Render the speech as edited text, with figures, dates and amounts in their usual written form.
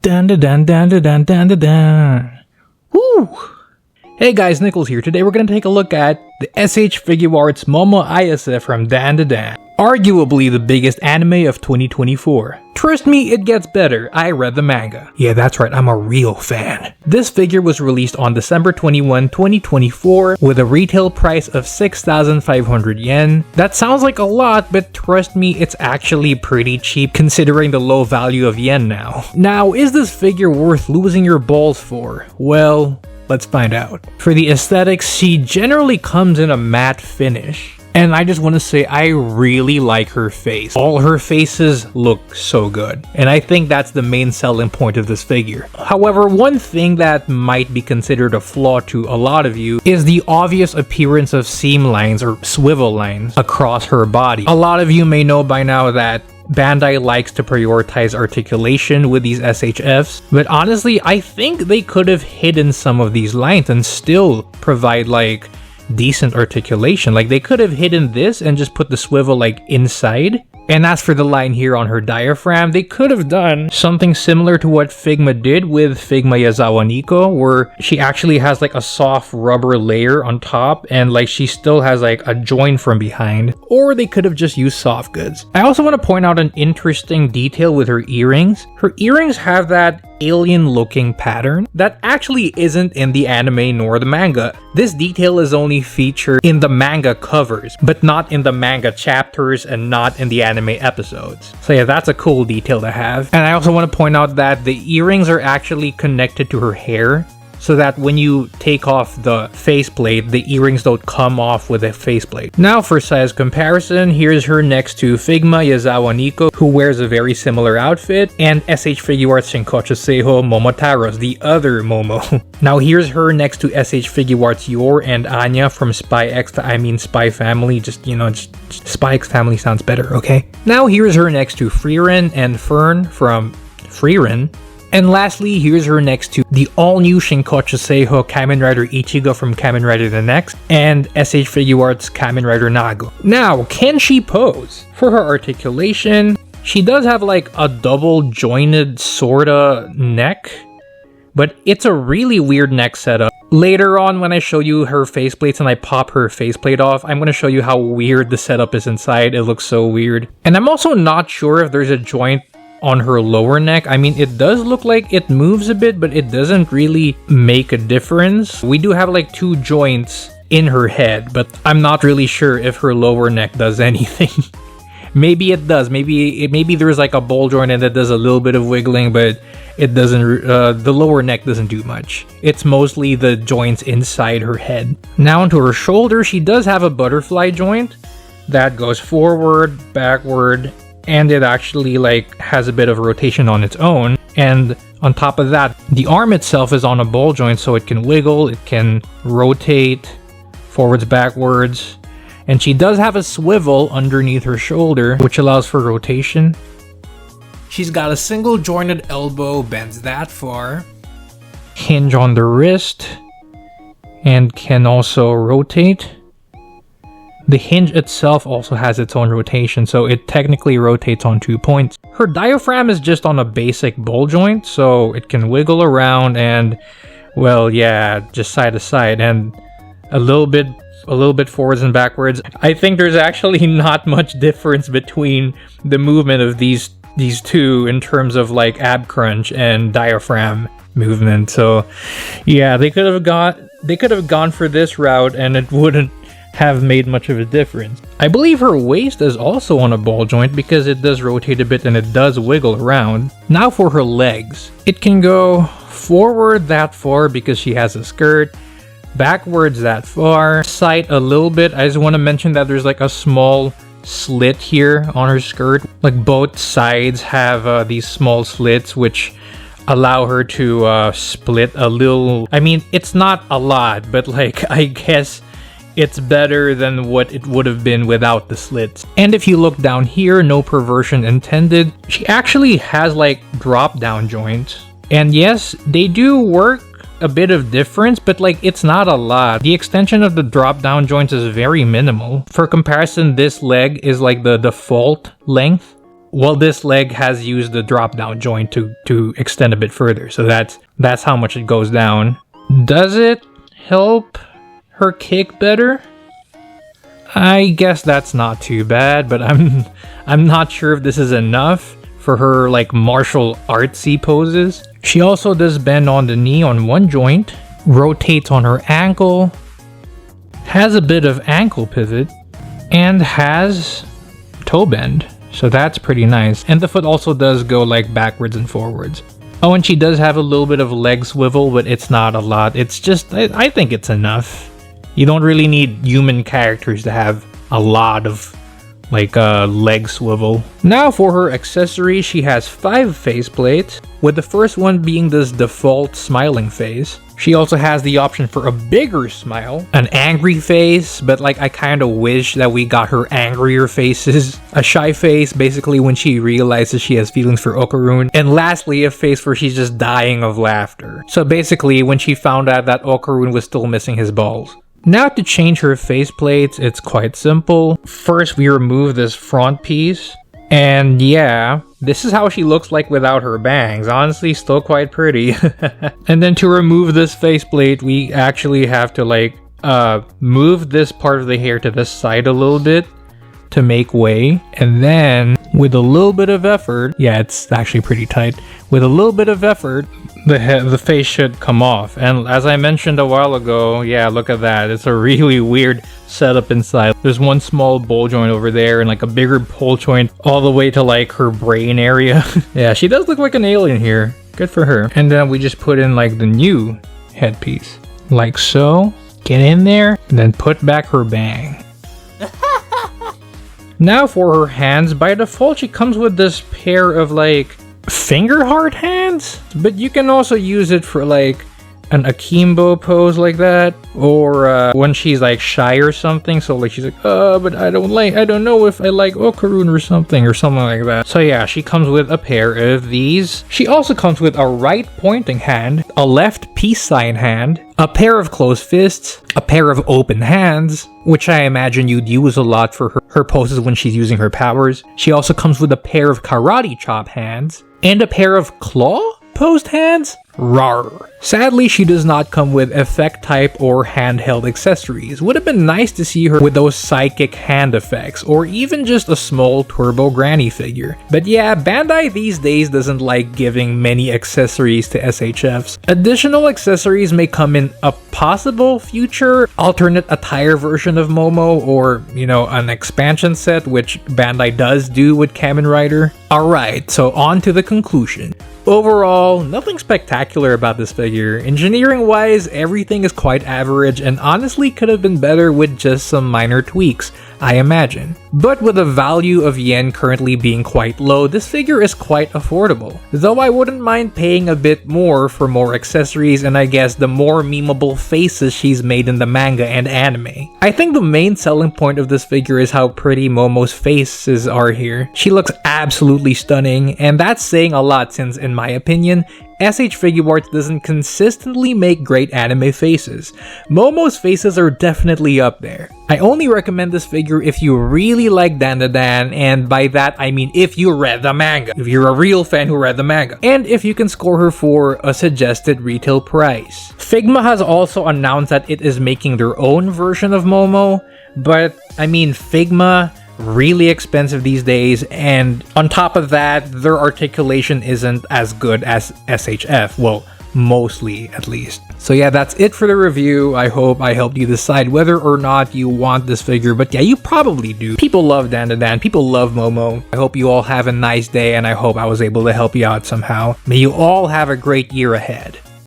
DanDaDan, DanDaDan, DanDaDan. Woo! Hey guys, Nichols here. Today we're gonna take a look at the SH Figuarts Momo Ayase from DanDaDan. Arguably the biggest anime of 2024. Trust me, it gets better. I read the manga. Yeah, that's right, I'm a real fan. This figure was released on December 21, 2024 with a retail price of 6,500 yen. That sounds like a lot, but trust me, it's actually pretty cheap considering the low value of yen now. Now, is this figure worth losing your balls for? Well, let's find out. For the aesthetics, she generally comes in a matte finish. And I just want to say I really like her face. All her faces look so good. And I think that's the main selling point of this figure. However, one thing that might be considered a flaw to a lot of you is the obvious appearance of seam lines or swivel lines across her body. A lot of you may know by now that Bandai likes to prioritize articulation with these SHFs, but honestly, I think they could have hidden some of these lines and still provide like decent articulation. Like they could have hidden this and just put the swivel like inside. And as for the line here on her diaphragm, they could have done something similar to what Figma did with Figma Yazawa Nico, where she actually has like a soft rubber layer on top and like she still has like a joint from behind. Or they could have just used soft goods. I also want to point out an interesting detail with her earrings. Her earrings have that alien looking pattern that actually isn't in the anime nor the manga. This detail is only featured in the manga covers, but not in the manga chapters and not in the anime episodes. So yeah, that's a cool detail to have. And I also want to point out that the earrings are actually connected to her hair, so that when you take off the faceplate, the earrings don't come off with the faceplate. Now for size comparison, here's her next to Figma Yazawa Nico, who wears a very similar outfit, and SH Figuarts Shinkocho Momotaro's, the other Momo. Now here's her next to SH Figuarts Yor and Anya from Spy X, Spy Family. Just Spy X Family sounds better, okay? Now here's her next to Frieren and Fern from Frieren. And lastly, here's her next to the all-new Shinkocho Seiho Kamen Rider Ichigo from Kamen Rider the Next, and SH Figuarts Kamen Rider Nago. Now, can she pose? For her articulation, she does have like a double jointed sorta neck, but it's a really weird neck setup. Later on, when I show you her faceplates and I pop her faceplate off, I'm going to show you how weird the setup is inside. It looks so weird. And I'm also not sure if there's a joint on her lower neck. I mean, it does look like it moves a bit, but it doesn't really make a difference. We do have like two joints in her head, but I'm not really sure if her lower neck does anything. Maybe it does. Maybe there's like a ball joint and that does a little bit of wiggling, but it doesn't. The lower neck doesn't do much. It's mostly the joints inside her head. Now onto her shoulder, she does have a butterfly joint that goes forward, backward, and it actually like has a bit of rotation on its own. And on top of that, the arm itself is on a ball joint, so it can wiggle, it can rotate forwards, backwards, and she does have a swivel underneath her shoulder, which allows for rotation. She's got a single jointed elbow, bends that far, hinge on the wrist, and can also rotate. The hinge itself also has its own rotation, so it technically rotates on 2 points. Her diaphragm is just on a basic ball joint, so it can wiggle around and, well, yeah, just side to side and a little bit forwards and backwards. I think there's actually not much difference between the movement of these two in terms of like ab crunch and diaphragm movement. So, yeah, they could have gone for this route and it wouldn't have made much of a difference. I believe her waist is also on a ball joint because it does rotate a bit and it does wiggle around. Now for her legs. It can go forward that far because she has a skirt, backwards that far, side a little bit. I just want to mention that there's like a small slit here on her skirt. Like both sides have these small slits which allow her to split a little. I mean, it's not a lot, but like I guess it's better than what it would have been without the slits. And if you look down here, no perversion intended, she actually has like drop down joints. And yes, they do work a bit of difference, but like it's not a lot. The extension of the drop down joints is very minimal. For comparison, this leg is like the default length well, this leg has used the drop down joint to extend a bit further. So that's how much it goes down. Does it help her kick better? I guess that's not too bad, but I'm not sure if this is enough for her like martial artsy poses. She also does bend on the knee on one joint, rotates on her ankle, has a bit of ankle pivot, and has toe bend. So that's pretty nice. And the foot also does go like backwards and forwards. Oh, and she does have a little bit of leg swivel, but it's not a lot. It's just, I think it's enough. You don't really need human characters to have a lot of like leg swivel. Now for her accessories, she has 5 faceplates, with the first one being this default smiling face. She also has the option for a bigger smile, an angry face, but like I kind of wish that we got her angrier faces. A shy face, basically when she realizes she has feelings for Okarun. And lastly, a face where she's just dying of laughter. So basically when she found out that Okarun was still missing his balls. Now to change her faceplates, it's quite simple. First we remove this front piece. And yeah, this is how she looks like without her bangs. Honestly, still quite pretty. And then to remove this faceplate, we actually have to like move this part of the hair to the side a little bit to make way. And then with a little bit of effort, yeah, it's actually pretty tight. With a little bit of effort, the face should come off. And as I mentioned a while ago, yeah, look at that. It's a really weird setup inside. There's one small bowl joint over there and like a bigger pole joint all the way to like her brain area. Yeah, she does look like an alien here. Good for her. And then we just put in like the new headpiece. Like so. Get in there and then put back her bang. Now for her hands, by default she comes with this pair of like finger heart hands, but you can also use it for like an akimbo pose like that, or when she's like shy or something. So like she's like, but I don't know if I like Okarun or something like that. So yeah, she comes with a pair of these. She also comes with a right pointing hand, a left peace sign hand, a pair of closed fists, a pair of open hands, which I imagine you'd use a lot for her poses when she's using her powers. She also comes with a pair of karate chop hands, and a pair of claw posed hands? Rawr. Sadly, she does not come with effect type or handheld accessories. Would have been nice to see her with those psychic hand effects, or even just a small turbo granny figure. But yeah, Bandai these days doesn't like giving many accessories to SHFs. Additional accessories may come in a possible future alternate attire version of Momo, or, you know, an expansion set, which Bandai does do with Kamen Rider. Alright, so on to the conclusion. Overall, nothing spectacular about this figure. Engineering-wise, everything is quite average and honestly could have been better with just some minor tweaks, I imagine. But with the value of yen currently being quite low, this figure is quite affordable. Though I wouldn't mind paying a bit more for more accessories and I guess the more memeable faces she's made in the manga and anime. I think the main selling point of this figure is how pretty Momo's faces are here. She looks absolutely stunning, and that's saying a lot since, in my opinion, SH Figuarts doesn't consistently make great anime faces. Momo's faces are definitely up there. I only recommend this figure if you really like DanDaDan, and by that I mean if you read the manga, if you're a real fan who read the manga, and if you can score her for a suggested retail price. Figma has also announced that it is making their own version of Momo, but I mean Figma, really expensive these days, and on top of that, their articulation isn't as good as SHF, well, mostly at least. So yeah, that's it for the review. I hope I helped you decide whether or not you want this figure, but yeah, you probably do. People love DanDaDan, people love Momo. I hope you all have a nice day, and I hope I was able to help you out somehow. May you all have a great year ahead.